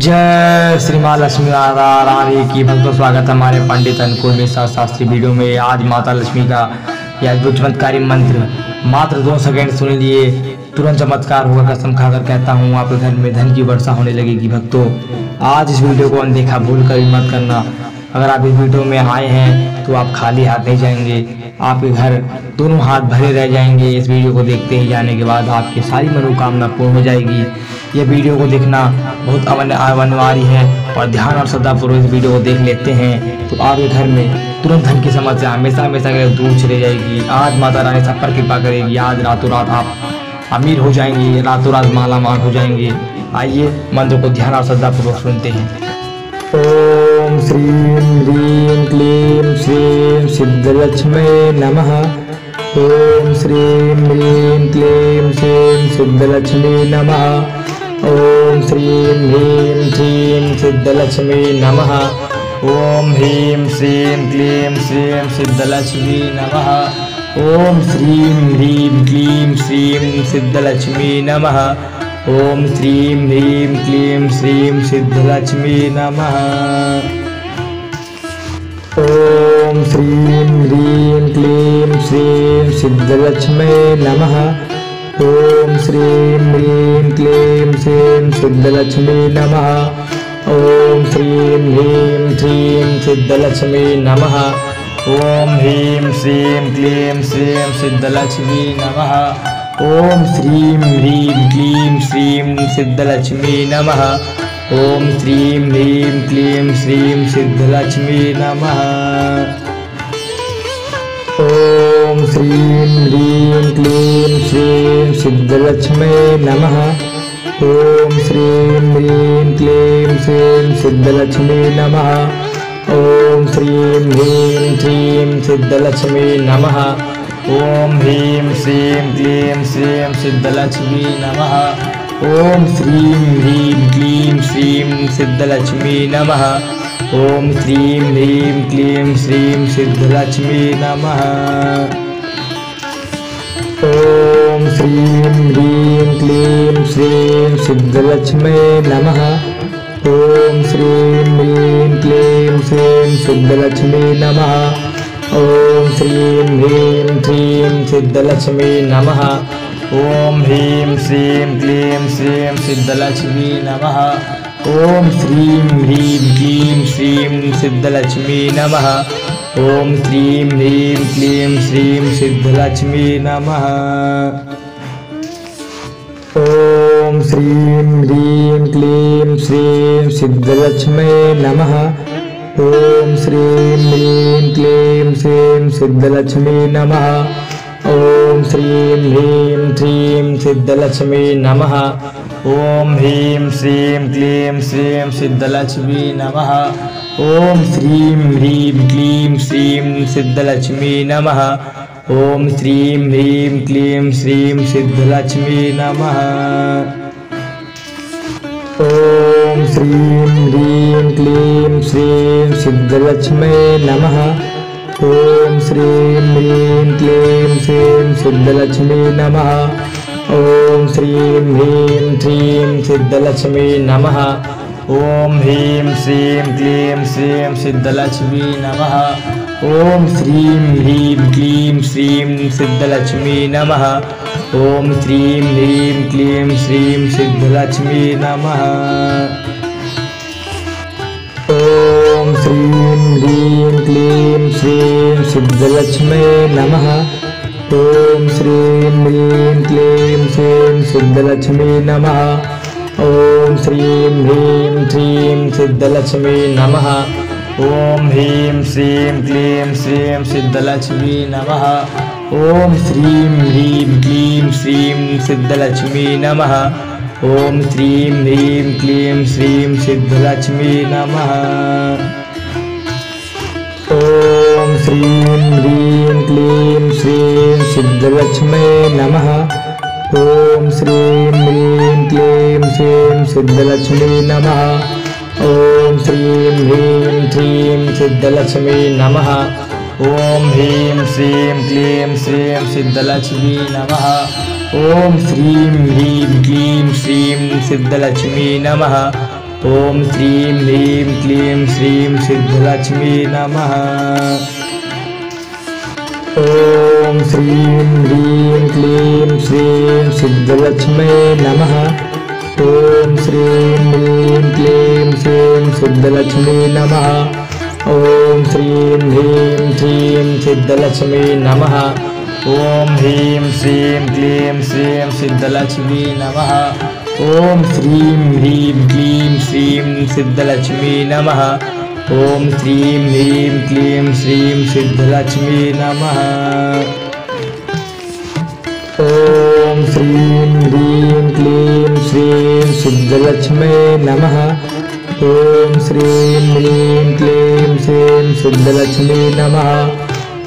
जय श्री माँ लक्ष्मी राधा रानी की भक्तों, स्वागत है हमारे पंडित अनुकूल मिश्रा शास्त्री वीडियो में। आज माता लक्ष्मी का यह अद्भुत चमत्कारी मंत्र मात्र 2 सेकंड सुन लिए, तुरंत चमत्कार होगा। कसम खाकर कहता हूँ आपके घर में धन की वर्षा होने लगेगी। भक्तों, आज इस वीडियो को अनदेखा भूल कर मत करना। अगर आप इस वीडियो में आए हैं तो आप खाली हाथ नहीं जाएंगे, आपके घर दोनों हाथ भरे रह जाएंगे। इस वीडियो को देखते ही जाने के बाद आपकी सारी मनोकामना पूर्ण हो जाएगी। ये वीडियो को देखना बहुत अनिवार्य है और ध्यान और श्रद्धापूर्वक इस वीडियो को देख लेते हैं तो आपके घर में तुरंत धन की समस्या हमेशा हमेशा के लिए दूर चली जाएगी। आज माता रानी सब पर कृपा करेगी। आज रातों रात आप अमीर हो जाएंगे, रातों रात मालामाल हो जाएंगे। आइए मंत्र को ध्यान और श्रद्धापूर्वक सुनते हैं। ओम श्रीं ह्रीं क्लीं श्रीं सिद्धलक्ष्म्यै नमः। ओम श्रीं ह्रीं क्लीं श्रीं सिद्धलक्ष्मी नमः। ओम श्रीं ह्रीं क्लीं सिद्धलक्ष्मी नमः। ओम ह्रीं श्रीं क्लीं श्रीं सिद्धलक्ष्मी नमः। ओम श्रीं ह्रीं क्लीं श्रीं सिद्धलक्ष्मी नमः। ओम श्रीं ह्रीं क्लीं श्रीं सिद्धलक्ष्मी नमः। ओम श्रीं ह्रीं क्लीं श्रीं सिद्धलक्ष्म्यै नमः। ओम श्रीं ह्रीं क्लीं श्रीं सिद्धलक्ष्मी नमः। ओम श्रीं ह्रीं क्लीं सिद्धलक्ष्मी नमः। ओम ह्रीं श्रीं क्लीं श्रीं सिद्धलक्ष्मी नमः। ओम श्रीं ह्रीं क्लीं श्रीं सिद्धलक्ष्मी नमः। ओम श्रीं ह्रीं क्लीं श्रीं सिद्धलक्ष्मी नमः। ओम श्रीं ह्रीं क्लीं श्रीं सिद्धलक्ष्म्यै नमः। ओम श्रीं ह्रीं क्लीं श्रीं सिद्धलक्ष्मी नमः। ओम श्रीं ह्रीं क्लीं सिद्धलक्ष्मी नमः। ओम ह्रीं श्रीं क्लीं श्रीं सिद्धलक्ष्मी नमः। ओम श्रीं ह्रीं क्लीं श्रीं सिद्धलक्ष्मी नमः। ओम श्रीं ह्रीं क्लीं श्रीं सिद्धलक्ष्मी नमः। ओम श्रीं ह्रीं क्लीं श्रीं सिद्धलक्ष्म्यै नमः। ओम श्रीं ह्रीं क्लीं श्रीं सिद्धलक्ष्मी नमः। ओम श्रीं ह्रीं क्लीं सिद्धलक्ष्मी नमः। ओम ह्रीं श्रीं क्लीं श्रीं सिद्धलक्ष्मी नमः। ओम श्रीं ह्रीं क्लीं श्रीं सिद्धलक्ष्मी नमः। ओम श्रीं ह्रीं क्लीं श्रीं सिद्धलक्ष्मी नमः। ओम श्रीं ह्रीं क्लीं श्रीं सिद्धलक्ष्म्यै नमः। ओम श्रीं ह्रीं क्लीं श्रीं सिद्धलक्ष्मी नमः। ओम श्रीं ह्रीं क्लीं सिद्धलक्ष्मी नमः। ओम ह्रीं श्रीं क्लीं श्रीं सिद्धलक्ष्मी नमः। ओम श्रीं ह्रीं क्लीं श्रीं सिद्धलक्ष्मी नमः। ओम श्रीं ह्रीं क्लीं श्रीं सिद्धलक्ष्मी नमः। ओम श्रीं ह्रीं क्लीं श्रीं सिद्धलक्ष्म्यै नमः। ओम श्रीं ह्रीं क्लीं श्रीं सिद्धलक्ष्मी नमः। ओम श्रीं ह्रीं क्लीं सिद्धलक्ष्मी नमः। ओम ह्रीं श्रीं क्लीं श्रीं सिद्धलक्ष्मी नमः। ओम श्रीं ह्रीं क्लीं श्रीं सिद्धलक्ष्मी नमः। ओम श्रीं ह्रीं क्लीं श्रीं सिद्धलक्ष्मी नमः। ओम श्रीं ह्रीं क्लीं श्रीं सिद्धलक्ष्म्यै नमः। ओम श्रीं ह्रीं क्लीं श्रीं सिद्धलक्ष्मी नमः। ओम श्रीं ह्रीं क्लीं सिद्धलक्ष्मी नमः। ओम ह्रीं श्रीं क्लीं श्रीं सिद्धलक्ष्मी नमः। ओम श्रीं ह्रीं क्लीं श्रीं सिद्धलक्ष्मी नमः। ओम श्रीं ह्रीं क्लीं श्रीं सिद्धलक्ष्मी नमः। ओम श्रीं ह्रीं क्लीं श्रीं सिद्धलक्ष्म्यै नमः। ओम श्रीं ह्रीं क्लीं श्रीं सिद्धलक्ष्मी नमः। ओम श्रीं ह्रीं क्लीं सिद्धलक्ष्मी नमः। ओम ह्रीं श्रीं क्लीं श्रीं सिद्धलक्ष्मी नमः। ओम श्रीं ह्रीं क्लीं श्रीं सिद्धलक्ष्मी नमः। ओम श्रीं ह्रीं क्लीं श्रीं सिद्धलक्ष्मी नमः। ओम श्रीं ह्रीं क्लीं श्रीं सिद्धलक्ष्मी नमः। ओम श्रीं ह्रीं क्लीं श्रीं सिद्धलक्ष्मी नमः। ओम श्रीं ह्रीं क्लीं सिद्धलक्ष्मी नमः। ओम ह्रीं श्रीं क्लीं श्रीं सिद्धलक्ष्मी नमः। ओम श्रीं ह्रीं क्लीं श्रीं सिद्धलक्ष्मी नमः। ओम श्रीं ह्रीं क्लीं श्रीं सिद्धलक्ष्मी नमः। ओम श्रीं ह्रीं क्लीं श्रीं सिद्धलक्ष्मी नमः। ओम श्रीं ह्रीं क्लीं श्रीं सिद्धलक्ष्मी नमः।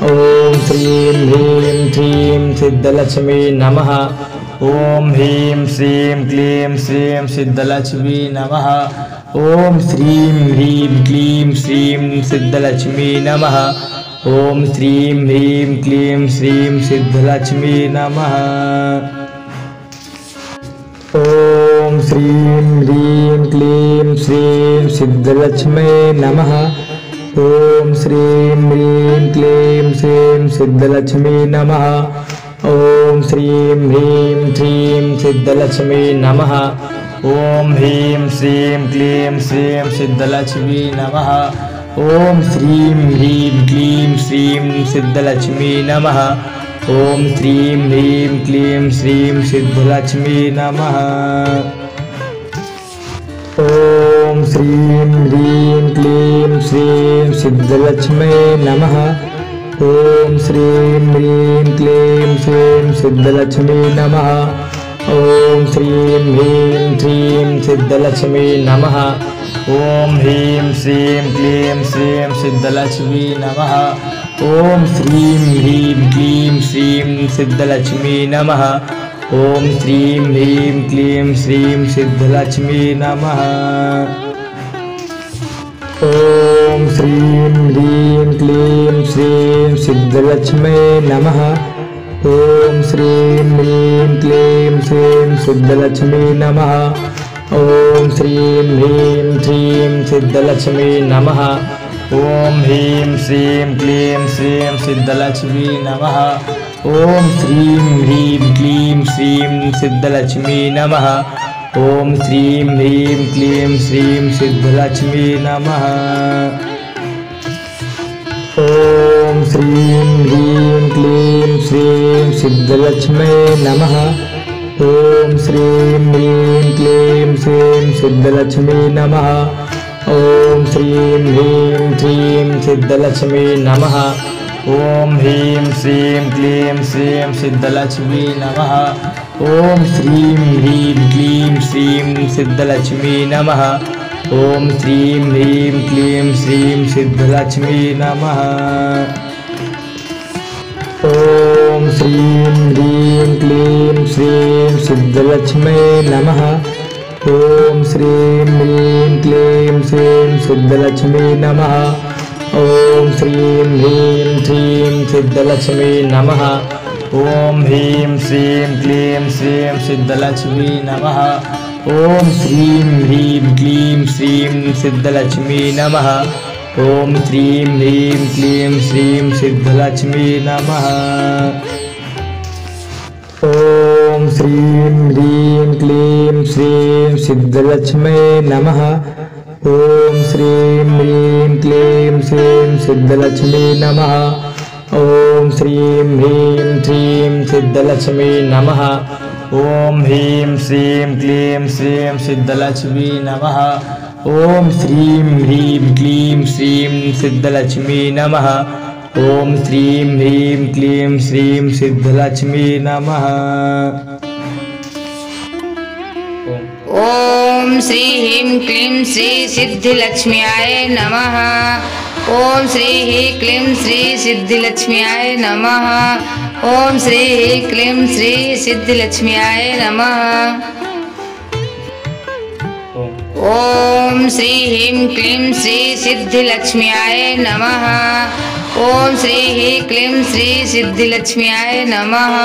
ओम श्रीं ह्रीं क्लीं सिद्धलक्ष्मी नमः। ओम ह्रीं श्रीं क्लीं श्रीं सिद्धलक्ष्मी नमः। ओम श्रीं ह्रीं क्लीं श्रीं सिद्धलक्ष्मी नमः। ओम श्रीं ह्रीं क्लीं श्रीं सिद्धलक्ष्मी नमः। ओम श्रीं ह्रीं क्लीं श्रीं सिद्धलक्ष्मी नमः। ओम श्रीं ह्रीं क्लीं श्रीं सिद्धलक्ष्मी नमः। ओम श्रीं ह्रीं क्लीं सिद्धलक्ष्मी नमः। ओम ह्रीं श्रीं क्लीं श्रीं सिद्धलक्ष्मी नमः। ओम श्रीं ह्रीं क्लीं श्रीं सिद्धलक्ष्मी नमः। ओम श्रीं ह्रीं क्लीं श्रीं सिद्धलक्ष्मी नमः। ओम श्रीं ह्रीं क्लीं श्रीं सिद्धलक्ष्मी नमः। ओम श्रीं ह्रीं क्लीं श्रीं सिद्धलक्ष्मी नमः। ओम श्रीं ह्रीं क्लीं सिद्धलक्ष्मी नमः। ओम ह्रीं श्रीं क्लीं श्रीं सिद्धलक्ष्मी नमः। ओम श्रीं ह्रीं क्लीं श्रीं सिद्धलक्ष्मी नमः। ओम श्रीं ह्रीं क्लीं श्रीं सिद्धलक्ष्मी नमः। ओम श्रीं ह्रीं क्लीं श्रीं सिद्धलक्ष्मी नमः। ओम श्रीं ह्रीं क्लीं श्रीं सिद्धलक्ष्मी नमः। ओम श्रीं ह्रीं क्लीं सिद्धलक्ष्मी नमः। ओम ह्रीं श्रीं क्लीं श्रीं सिद्धलक्ष्मी नमः। ओम श्रीं ह्रीं क्लीं श्रीं सिद्धलक्ष्मी नमः। ओम श्रीं ह्रीं क्लीं श्रीं सिद्धलक्ष्मी नमः। ओम श्रीं ह्रीं क्लीं श्रीं सिद्धलक्ष्मी नमः। ओम श्रीं ह्रीं क्लीं श्रीं सिद्धलक्ष्मी नमः। ओम श्रीं ह्रीं क्लीं सिद्धलक्ष्मी नमः। ओम ह्रीं श्रीं क्लीं श्रीं सिद्धलक्ष्मी नमः। ओम श्रीं ह्रीं क्लीं श्रीं सिद्धलक्ष्मी नमः। ओम श्रीं ह्रीं क्लीं श्रीं सिद्धलक्ष्मी नमः। ओम श्रीं ह्रीं क्लीं श्रीं सिद्धलक्ष्मी नमः। ओम श्रीं ह्रीं क्लीं श्रीं सिद्धलक्ष्मी नमः। ओम श्रीं ह्रीं क्लीं सिद्धलक्ष्मी नमः। ओम ह्रीं श्रीं क्लीं श्रीं सिद्धलक्ष्मी नमः। ओम श्रीं ह्रीं क्लीं श्रीं सिद्धलक्ष्मी नमः। ओम श्रीं ह्रीं क्लीं श्रीं सिद्धलक्ष्मी नमः। ओम श्रीं ह्रीं क्लीं श्रीं सिद्धलक्ष्मी नमः। ओम श्रीं ह्रीं क्लीं श्रीं सिद्धलक्ष्मी नमः। ओम श्रीं ह्रीं क्लीं सिद्धलक्ष्मी नमः। ओम ह्रीं श्रीं क्लीं श्रीं सिद्धलक्ष्मी नमः। ओम श्रीं ह्रीं क्लीं श्रीं सिद्धलक्ष्मी नमः। ओम श्रीं ह्रीं क्लीं श्रीं सिद्धलक्ष्मी नमः। ओम श्री ह्रीं क्लीं श्री सिद्धिलक्ष्म्याय नमः। ओम श्री ह्रीं क्लीं श्री सिद्धिलक्ष्म्याय नमः। ओम श्री ह्रीं क्लीं श्री सिद्धिलक्ष्म्याय नमः। ओम श्री ह्रीं क्लीं श्री सिद्धिलक्ष्म्याय नमः। ओम श्री ह्रीं क्लीं श्री सिद्धिलक्ष्म्याय नमः।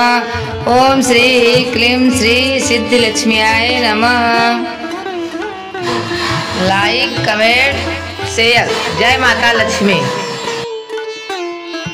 ओम श्री ह्रीं क्लीं श्री सिद्धिलक्ष्म्याय नमः। Like comment share. जय माता लक्ष्मी।